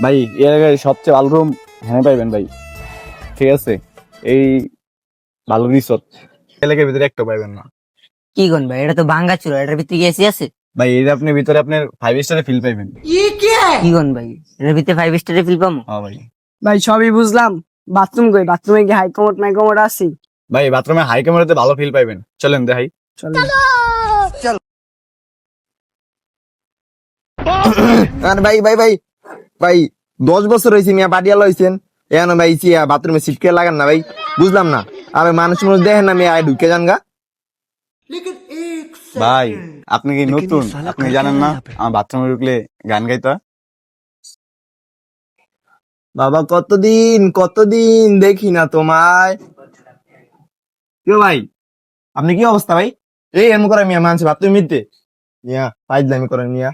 ভাই এর আগে সবচেয়ে ভালো রুম হ্যাঁ পাইবেন ভাই, ঠিক আছে? এই ভালো রিসোর্ট এলাকার ভিতরে একটা পাইবেন না কি কোন ভাই, এটা তো ভাঙ্গা ছিল, এটার ভিতরে কি এসি আছে? ভাই। এর আপনি ভিতরে আপনার 5 স্টারে ফিল পাইবেন। কি কোন ভাই, এটার ভিতরে 5 স্টারে ফিল পাবো? হ্যাঁ ভাই। ভাই সবই বুঝলাম, বাথরুম কই? বাথরুমে কি হাই কমোড মাই কমোড আছে? ভাই বাথরুমে হাই ক্যামেরাতে ভালো ফিল পাইবেন, চলেন দেখাই। চলো। আর ভাই ভাই ভাই ভাই 10 বছর হয়েছে মিয়া বাড়িয়াল হয়েছেন, এখন ভাই চিয়া বাথরুমে সিটকে লাগান না ভাই, বুঝলাম না। আর মানুষ মানুষ দেখেন না মিয়া আয় ঢুকে যান গা। ভাই আপনি কি নতুন, আপনি জানেন না আমার বাথরুমে ঢুকলে গান গাইতে হয়? বাবা কতদিন কতদিন দেখি না তোমায়। কেউ ভাই, আপনি কি অবস্থা ভাই? এই এমন করে মিয়া মানুষ বাথরুমে মিলতে মিয়া ফাইজলামি করেন মিয়া।